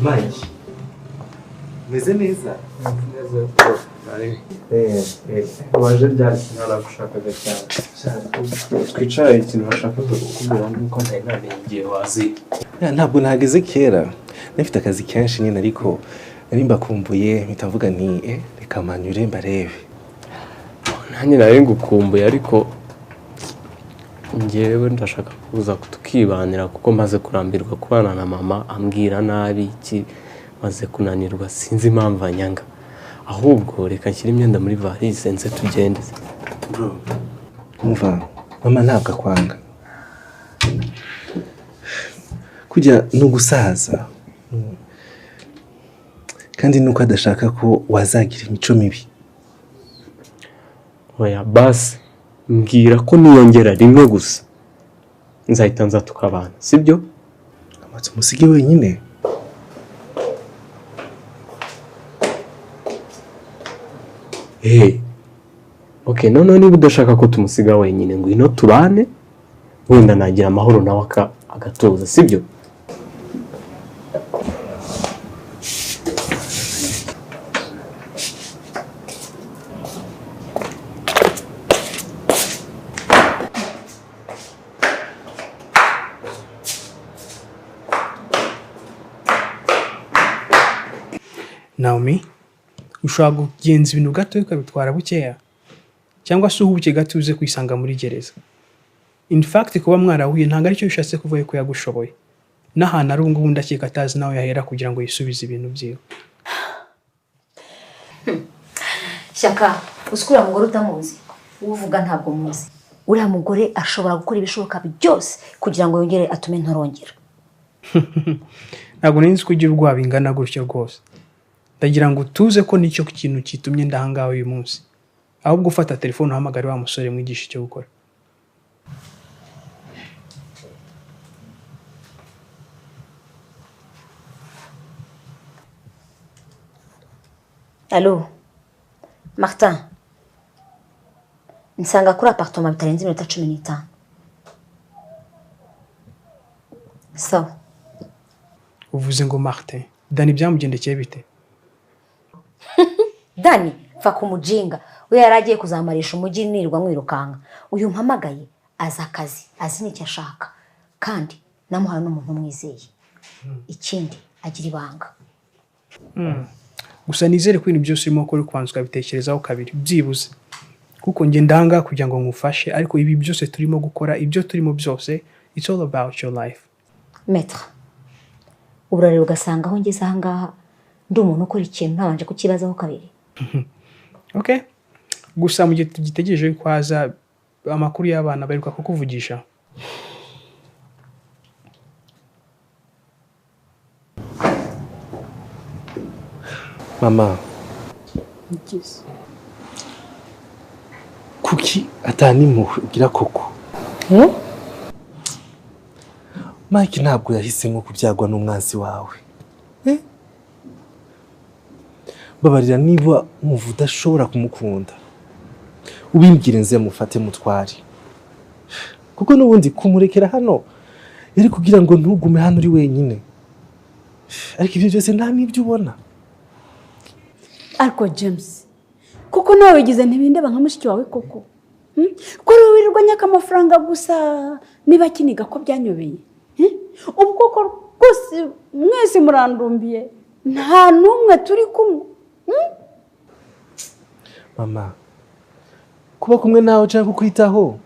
Mike. Meze neza. Waje ryari naragushakaga cyane. Twicara ikintu bashaka kukubwira nuko ntari namenye igihe wazi. Ntabwo nahageze kera. Nafite akazi kenshi nyine ariko nari mbakumbuye mpita mvuga nti reka manyure mbarebe. Nanjye nari ngukumbuye ariko njyewe ndashaka kuza tukibanira kuko maze kurambirwa kubana na mama ambwira nabi iki maze kunanirwa sinzi impamvu anyanga. Ahubwo reka nshyire imyenda muri valise nze tugende. Bro. Umva mama ntabwo akwanga. Kujya no gusaza. Kandi nuko adashaka ko wazagira imico mibi. Oya basi mbwira ko niyongera rimwe gusa nzahita nza tukabana sibyo? Amatse umusige wenyine. Okay, none niba udashaka ko tumusiga wenyine ngwino tubane wenda nagira amahoro nawe agatuza sibyo? Naomi, ushobora kugenza ibintu gato ukabitwara bukeya cyangwa se uhubuke gato uze kwisanga muri gereza. In fact kuba mwarahuye ntabwo aricyo bishatse kuvuga ko yagushoboye. N'ahantu ari ubungubu ndakeka atazi nawe yahera kugira ngo yisubize ibintu byiwe. Shaka, uskura mugore utamuzi. Uvuga ntabwo muzi. Uriya mugore ashobora gukora ibishoboka byose kugira ngo yongere atume ntorongera. Ntabwo nzi kugira ubwoba bingana gutyo rwose. Ndagira ngo tuze ko nicyo kintu kitumye ndahangawe uyu munsi. Ahubwo ufata telefone uhamagara wa musore mwigisha icyo gukora. Allô? Martin. Nsanga kuri appartement bitarenze iminota 15. So. Uvuze ngo Martin, Dani byamugendekeye bite? Dani, fa kumujinga. We yaragiye kuzamarisha umujyi nirwa mwirukanga. Uyu mpamagaye aza akazi, azi n'icyo ashaka. Kandi namuhaye n'umuntu mwizeye. Ikindi agira ibanga. Gusa nizere ko ibintu byose urimo gukora kwanzwa bitekerezaho kabiri byibuze. Kuko nge ndanga kugira ngo ngufashe ariko ibi byose turimo gukora, ibyo turimo byose, it's all about your life. Maître. Uburare ugasanga aho ngeze aha ngaha ndi umuntu ukora ikintu ntabanje kukibazaho kabiri. Okay. Gusa mu gihe tugitegereje ko haza amakuru y'abana baheruka kukuvugisha. Mama. Ngize. Kuki atani mugira koko? Mike ntabwo yahisemo kubyagwa n'umwanzi wawe. Babarira niba umuvu udashobora kumukunda. Ubimbwire nze mufate mutwari. Kuko n'ubundi kumurekera hano yari kugira ngo ntugume hano uri wenyine. Ariko ibyo byose nta n'ibyo ubona. Ariko James, kuko nawe wigize ntibindeba nka mushiki wawe koko. Ko wirirwa nyaka amafaranga gusa niba kiniga ko byanyobeye. Ubwo ko rwose mwese murandumbiye nta numwe turi kumwe. Mama, kuba kumwe nawe cyangwa kukwitaho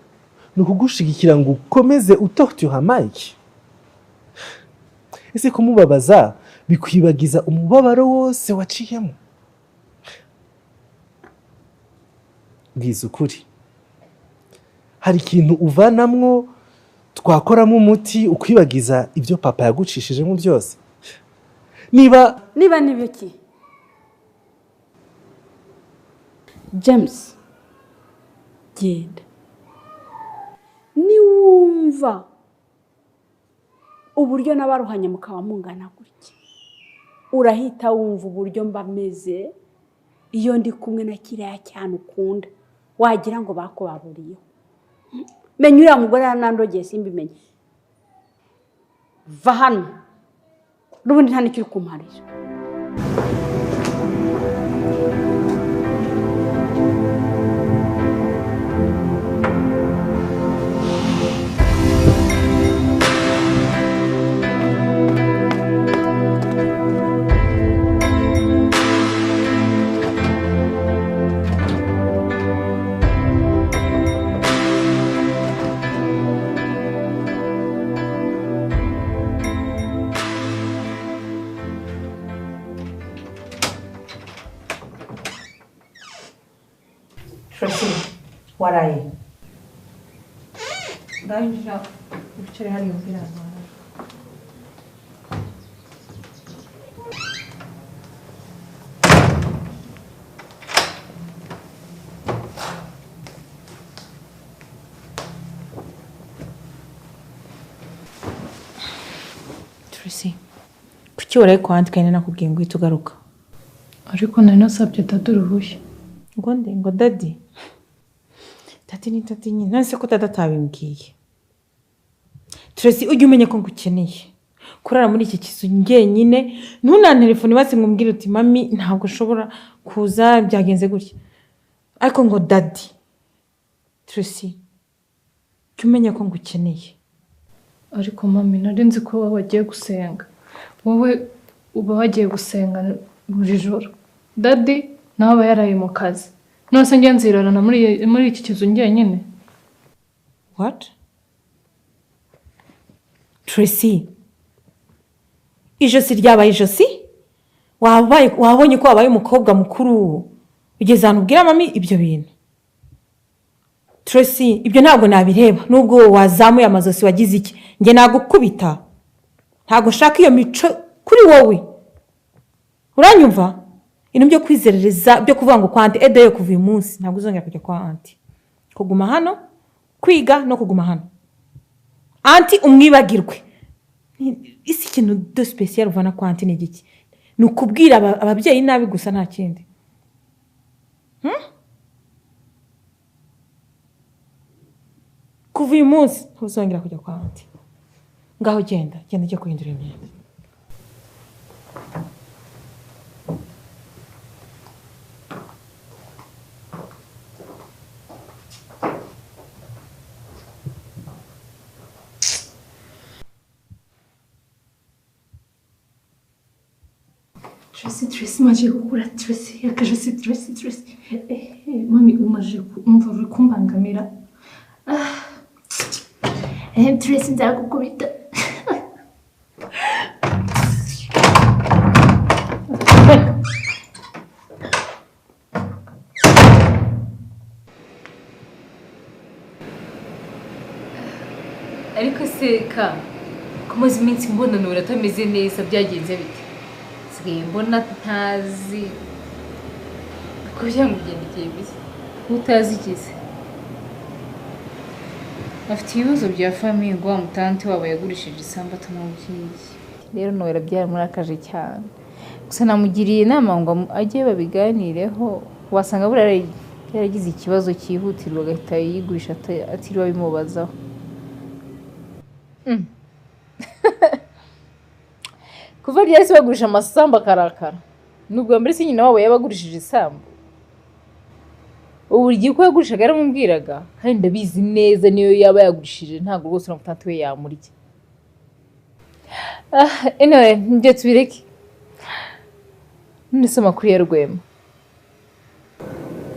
ni ukugushigikira ngo ukomeze utohtuha Mike. Ese kumubabaza bikwibagiza umubabaro wose waciyemo. Bwiza ukuri. Hari ikintu uvanamwo twakoramo umuti ukwibagiza ibyo papa yagucishijemo byose. Niba nibiki? James, genda. Niwumva uburyo nabaruhanye mukaba mungana gutya. Urahita wumva uburyo mbameze iyo ndi kumwe na kiriya cyane ukunda. Wagira ngo bakubaburiyeho. Menya uriya mugore nandogeye simbimenye. Va hano. n'ubundi nta n'icyo uri kumparira. Tracy, waraye? Ndangije wicaye hariya umbwira ngo Tracy, kuki waraye kwandika nyine nakubwiye ngo uhite ugaruka? Ariko nari nasabye dada uruhushya. Ngo dadi? Dadi ni dadi nyine, none se ko dada atabimbwiye? Tracy, ujye umenya ko ngukeneye. Kurara muri iki kizu njyenyine, ntunantelefone basi ngumbwire uti mami ntabwo nshobora kuza byagenze gutya. Ariko ngo dadi. Tracy, ujye umenya ko ngukeneye. Ariko mami nari nzi ko wowe wagiye gusenga. Wowe uba wagiye gusenga buri joro. Dadi nawe aba yaraye mu kazi. None se njye nzirarana muri iki kizu njyenyine. What? Tracy, ijosi ryabaye ijosi? Wabonye ko wabaye umukobwa mukuru ugeze ahantu ubwira mami ibyo bintu? Tracy, ibyo ntabwo nabireba nubwo wazamuye amazosi wagize iki. Njye nagukubita. Ntabwo nshaka iyo mico kuri wowe. Uranyumva? Ibintu byo kwizerereza byo kuvuga ngo kwa anti Ede yo kuva uyu munsi ntabwo uzongera kujya kwa anti. Kuguma hano, kwiga no kuguma hano. Anti umwibagirwe. Isi kintu de special uvana kwa anti ni giki? Ni ukubwira ababyeyi nabi gusa nta kindi. Kuva uyu munsi ntuzongera kujya kwa anti. Ngaho genda ujye kuhindura imyenda. Tracy maje gukura Tracy yakaje Tracy. Mami umaje umva uri kumbangamira. Tracy ndagukubita. Ariko seka kumaze iminsi mbona nura atameze neza byagenze bite? Sigaye mbona ntazi ko byanga ugendekeye bise utazi ikize. Afite ibibazo bya famiye ngo mutante wabo yagurishije isambu atamubwiye. Rero nowera byaramurakaje cyane. Gusa namugiriye inama ngo ajye babiganireho, wasanga burare yaragize ikibazo cyihutirwa agahita yigurisha atiriwe bimubazaho. Kuva ryari bagurisha amasambu akarakara? Nubwo mbere se nyina wabo yabagurishije isambu. Ubu giye ko yagurishaga yaramubwiraga kandi ndabizi neza niyo yaba yagurishije ntabwo rwose namutante we yamurya. Anyway, njye tubireke. None se amakuru ya Rwema?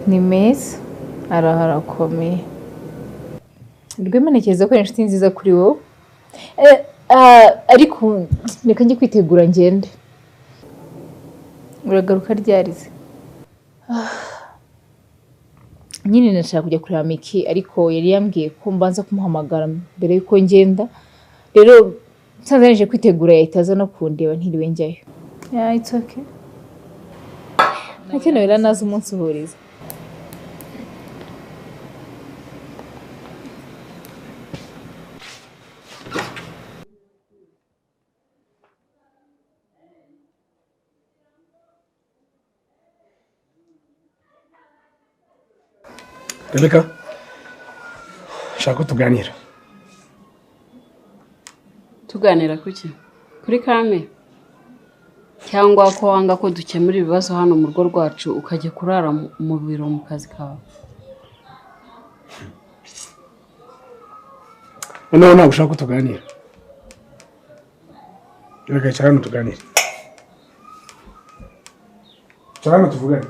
Ni meza, araharakomeye. Rwema ntekereza ko ari inshuti nziza kuri wowe. Ariko reka njye kwitegura ngende. Uragaruka ryarize? Nyine nashaka kujya kureba Miki ariko yari yambwiye ko mbanza kumuhamagara mbere yuko ngenda. Rero nsanze kwitegura yahitaza no kundeba ntiriwe njyayo. Yeah, it's okay. Ntakeneye rero naza umunsi uhuriza. Rebecca, shaka ko tuganira. Tuganira kuki? Kuri kame? cyangwa ko wanga ko dukemura ibibazo hano mu rugo rwacu ukajya kurara mu biro mu kazi kawe. noneho ntabwo ushaka ko tuganira. Reka icara hano tuganire. Icara hano tuvugane.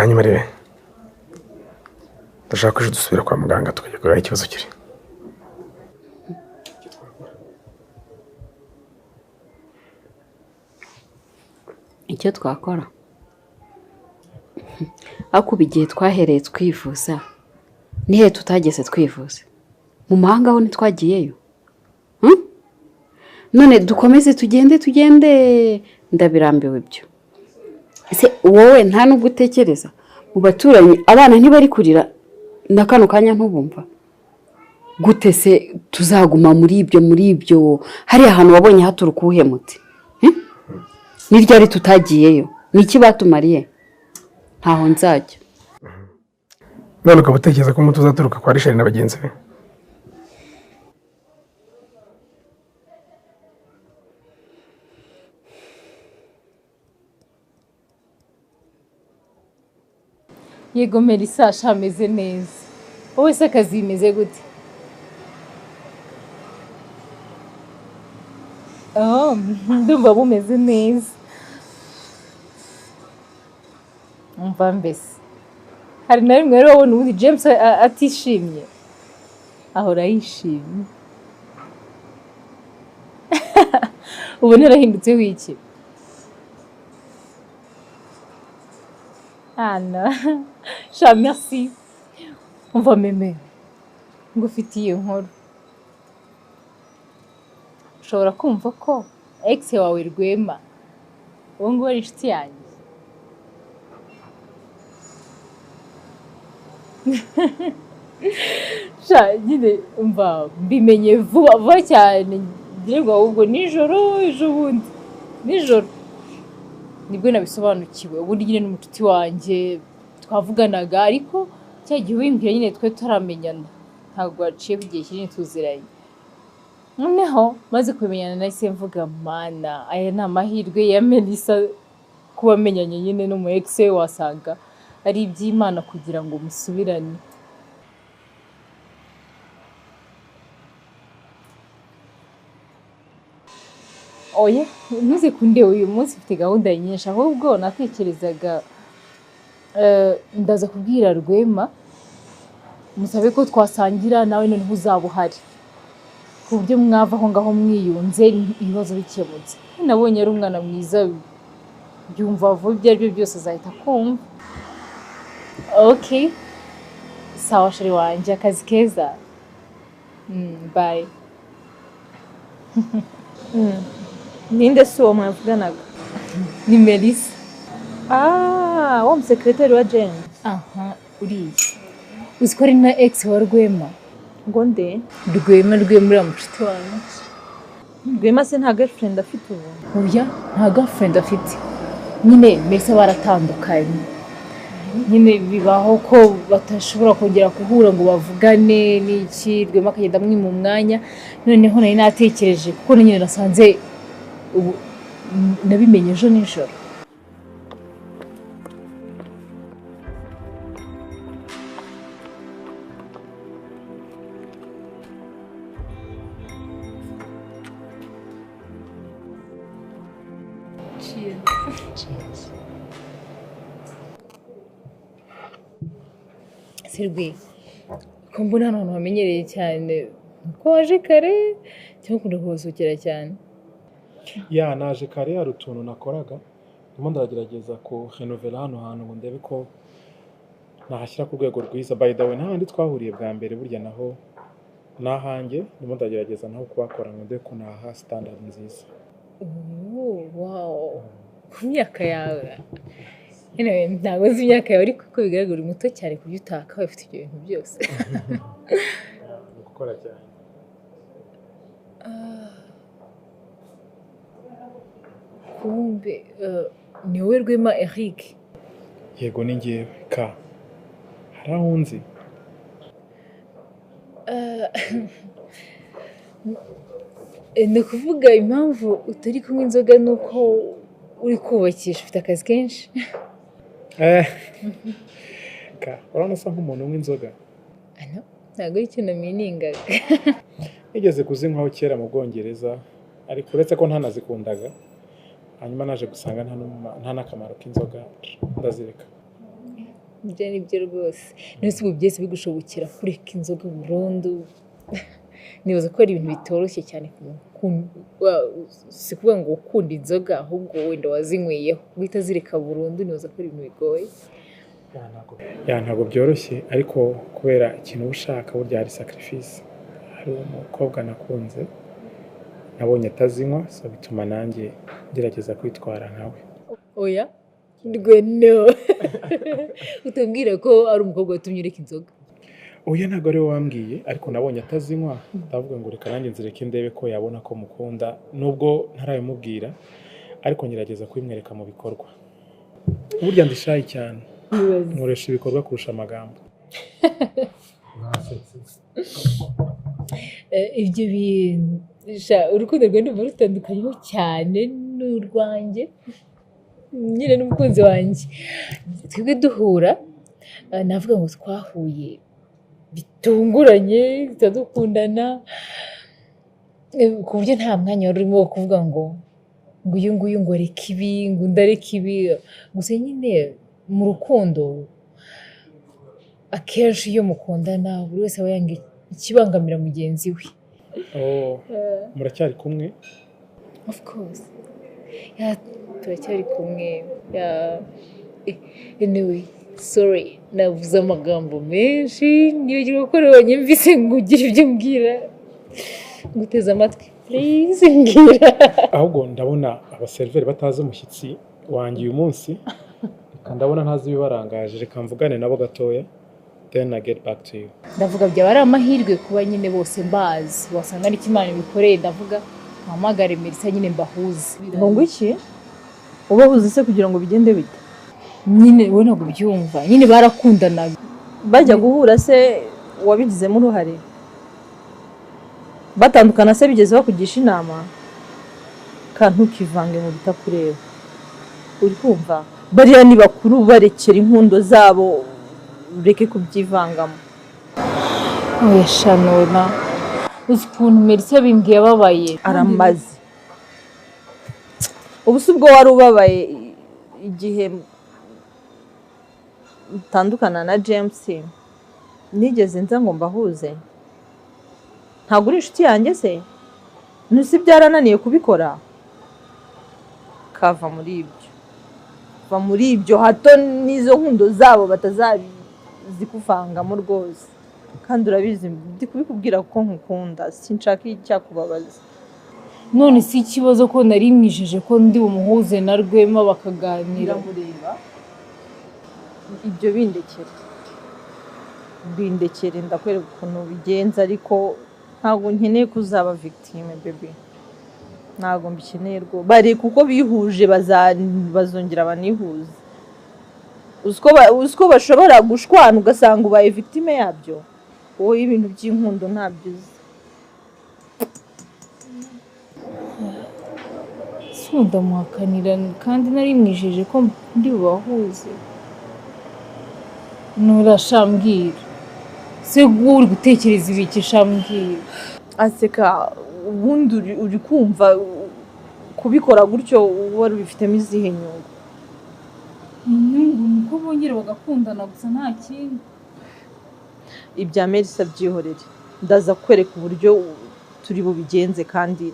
hanyuma rero ndashaka ko dusubira kwa muganga tukajya kureba ikibazo kiri. Icyo twakora akuba igihe twahereye twivuza nihe tutageze twivuza mu mahanga aho ntitwagiyeyo. None dukomeze tugende ndabirambiwe ibyo. Ese wowe nta nubwo utekereza mu baturanyi abana ntibari kurira na kano kanya ntubumva gute se tuzaguma muri ibyo hari ahantu wabonye haturuka uhemuti ni ryari tutagiyeyo niki batumariye ntaho nzajya. None ukaba utekereza ko umuti uzaturuka kwa Richard na bagenzi be? Yego Melissa ameze neza. Wowe se akazi imeze gute? Ndumva bumeze neza. Umva mbese. Hari na rimwe rero wabona ubundi James atishimye. Ahora yishimye. Ubu narahindutseho iki? Anna, merci. Umva meme. Ngufitiye inkuru. Ushobora kumva ko ex wawe Rwema uwo ngo ari inshuti yanjye. Nyine umva mbimenye vuba cyane ngirirwa ahubwo ejo bundi nijoro nibwo nabisobanukiwe. Ubundi nyine n'umucuti wanjye twavuganaga ariko cya gihe wimbwira nyine twe turamenyana ntabwo waciye igihe kinini tuziranye. Noneho maze kumenyana nahise mvuga mana aya ni amahirwe ya Melissa kuba amenyanye nyine n'umu ex we wasanga ari iby'Imana kugira ngo musubirane. Oya ntuzikunde uyu munsi ufite gahunda nyinshi ahubwo natekerezaga ndaza kubwira Rwema musabe ko twasangira nawe noneho uzaba uhari ku buryo mwava aho ngaho mwiyunze ibibazo bikemutse. Nabonye ari umwana mwiza byumva vuba ibyo ari byo byose azahita kumva. Okay sawa sheri wanjye akazi keza. Bye. Ninde se uwo mwavuganaga? Ni Melissa. Wa musekretari wa Jane. Aha uriya uzi ko ari na ex wa Rwema. Ngo nde? Rwema uriya mucuti wanjye. Rwema se nta girlfriend afite ubu? Oya nta girlfriend afite. Nyine Melissa baratandukanye. Nyine bibaho ko batashobora kongera guhura ngo bavugane n'iki. Rwema akagenda amwima umwanya. Noneho nari natekereje kuko nyine nasanze ubu nabimenye ejo nijoro. Sergei, ko mbona hano hantu hamenyereye cyane ko waje kare cyangwa ukunda kuhasukira cyane? Ya naje kare hari utuntu nakoraga ndimo ndagerageza ko renovera hano hantu ngo ndebe ko nahashyira ku rwego rwiza. By the way n'ahandi twahuriye bwa mbere burya naho nahanjye ndimo ndagerageza naho kubakora ngo ndebe ko naha standard nziza. Wow, ku myaka yawe ntabwo nzi imyaka yawe ariko uko bigaragara uri muto cyane ku buryo utakabaye ufite ibyo bintu byose. Gukora cyane. kumbe ni wowe Rwema Eric? Yego ni njyewe ka. Hari aho nzi? Ni ukuvuga impamvu utari kunywa inzoga ni uko uri kubakisha, ufite akazi kenshi. Ka, urabona usa nk'umuntu unywa inzoga? Ntabwo ari cyo naminingaga. Nigeze kuzinywaho kera mu Bwongereza, ariko uretse ko ntanazikundaga, hanyuma naje gusanga nta n'akamaro k'inzoga, ndazireka. Ibyo ni byo rwose. Nese ubu byese bigushobokera kureka inzoga burundu. Nibaza ko ari ibintu bitoroshye cyane si kuvuga ngo ukunda inzoga ahubwo wenda wazinyweyeho guhita zireka burundu, nibaza ko ari ibintu bigoye. Ntabwo byoroshye, ariko kubera ikintu ushaka burya hari sacrifice. Hari umukobwa nakunze nabonye atazinywa, so bituma nanjye ngerageza kwitwara nkawe. Oya no. Utambwira ko ari umukobwa watumye ureka inzoga? Oya ntabwo ari we wambwiye, ariko nabonye atazinywa, ndavuga ngo reka nanjye nzireke ndebe ko yabona ko mukunda, nubwo ntarabimubwira ariko ngerageza kubimwereka mu bikorwa. Burya ndishaye cyane, nkoresha ibikorwa kurusha amagambo. Ibyo urukundo rwe ndumva rutandukanyeho cyane n'urwanjye, nyine n'umukunzi wanjye. Twebwe duhura, navuga ngo twahuye bitunguranye, tutadukundana, ku buryo nta mwanya wari urimo wo kuvuga ngo uyu nguyu ngo reka ibi, ngo undi areka ibi. Gusa nyine mu rukundo akenshi iyo mukundana buri wese aba yanga ikibangamira mugenzi we. Muracyari kumwe? Of course. Turacyari kumwe. Anyway, sorry, navuze amagambo menshi, nibagirwa ko wanyumvise ngo ugire ibyo mbwira. Nguteze amatwi, please mbwira. Ahubwo ndabona abaseriveri batazi umushyitsi wanjye uyu munsi, reka ndabona ntazi ibibarangaje, reka mvugane nabo gatoya, then I get back to you. Ndavuga byaba ari amahirwe kuba nyine bose mbazi, wasanga ari Imana ibikoreye. Ndavuga mpamagare Melissa nyine mbahuze. Ngo iki? Ubahuze se kugira ngo bigende bite? Nyine wowe ntabwo byumva, nyine barakundanaga. Bajya guhura se wabigizemo uruhare? Batandukana se bigeze bakugisha inama? Ntukivange mu bitakureba. Uri kumva? Bariya ni bakuru, barekera inkundo zabo, ureke kubyivangamo. Oya Shanona, uzi ukuntu Melissa bimbwiye ababaye. Aramaze. Ubu si ubwo wari ubabaye igihe utandukana na James, nigeze nza ngo mbahuze? Ntabwo uri inshuti yanjye se? Nusi byarananiye kubikora? Kava muri ibyo. Va muri ibyo, hato n'izo nkundo zabo batazazikuvangamo rwose. Kandi urabizi ndi kubikubwira ko nkukunda, sinshaka icyakubabaza. None si ikibazo ko nari mwijeje ko ndi bumuhuze na Rwema bakaganira. Mureba ibyo bindekere ndakwereka ukuntu bigenza, ariko ntabwo nkeneye kuzaba victime baby. Ntabwo mbikeneye rwo. Bari kuko bihuje bazongera banihuze. Usko bashobora gushwana ugasanga ubaye victime yabyo. Wowe ibintu by'inkundo ntabyo uzi. Ndamuhakanira kandi nari mwijeje ko ndi bubahuze. Nurashambwira se uri gutekereza ibiki shambwira? Aseka ubundi uri kumva kubikora gutyo wari bifitemo izihe nyungu? Inyungu nuko bongera bagakundana gusa nta kindi. Ibya Melissa byihorere, ndaza kwereka uburyo turi bubigenze kandi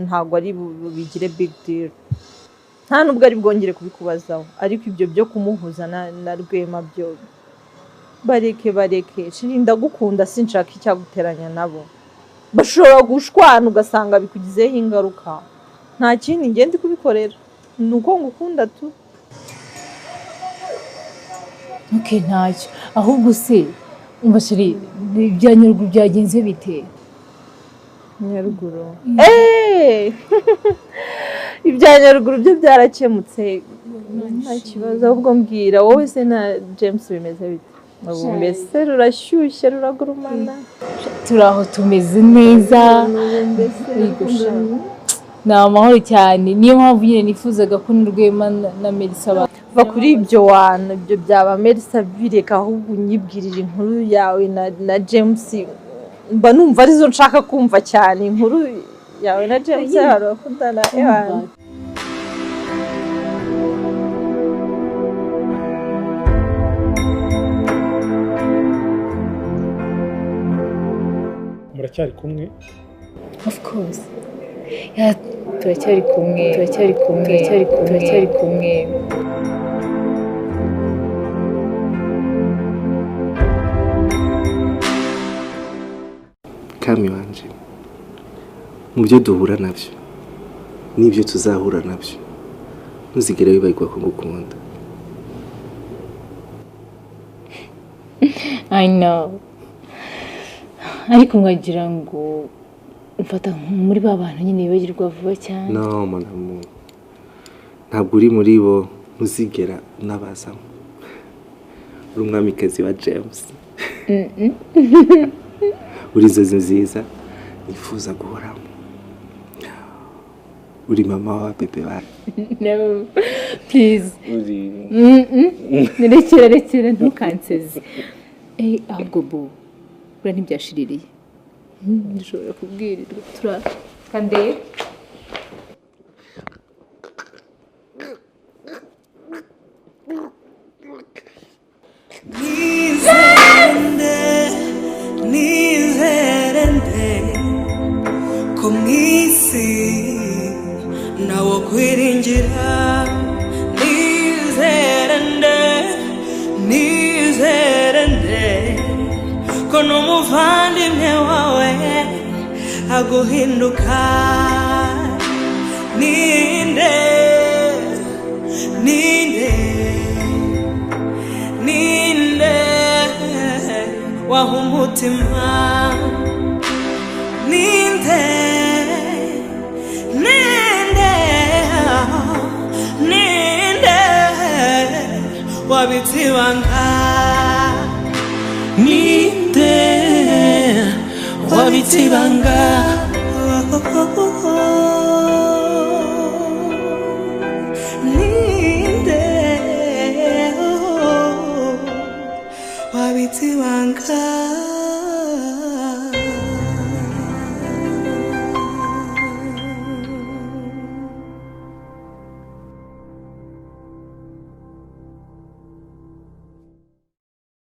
ntabwo ari bigire big deal. Nta nubwo ari bwongere kubikubazaho, ariko ibyo byo kumuhuza na Rwema byo bareke. Shirinda gukunda, sinshaka icyaguteranya nabo. Bashobora gushwana ugasanga bikugizeho ingaruka. Nta kindi ngende kubikorera, nuko ngukunda tu. Okay, ntacyo. Ahubwo se umva shiri, ibya Nyaruguru byagenze bite? Nyaruguru ibya nyaruguru byo byarakemutse nta kibazo ahubwo mbwira wowe se na James bimeze bite mbese rurashyushye ruragurumana turaho tumeze neza ni amahoro cyane niyo mpamvu nyine nifuzaga ko ni Rwema na Melissa va kuri ibyo wana ibyo byaba Melissa bireka ahubwo unyibwirira inkuru yawe na James mba numva arizo nshaka kumva cyane inkuru yawe na James hari bakundana Ewana muracyari kumwe of course turacyari kumwe kami wanje mu byo duhura nabyo n'ibyo tuzahura nabyo ntuzigere wibagirwa ko ngukunda. I know ariko mwagira ngo mfata muri ba bantu nyine bibagirwa vuba cyane. No manamu ntabwo uri muri bo ntuzigera unabazamo uri umwamikazi wa James. uri inzozi nziza nifuza guhoramo uri mama wa bebe wawe. No please rekera ntukanseze ahubwo bo uriya ntibyashiririye ndashobora kubwirirwa kandi nizerende ko mwisi nawo kwiringira nizerende ko n'umuvandimwe wawe aguhinduka ninde waha umutima ninde wabitse ibanga ninde wabitse ibanga ninde wabitse ibanga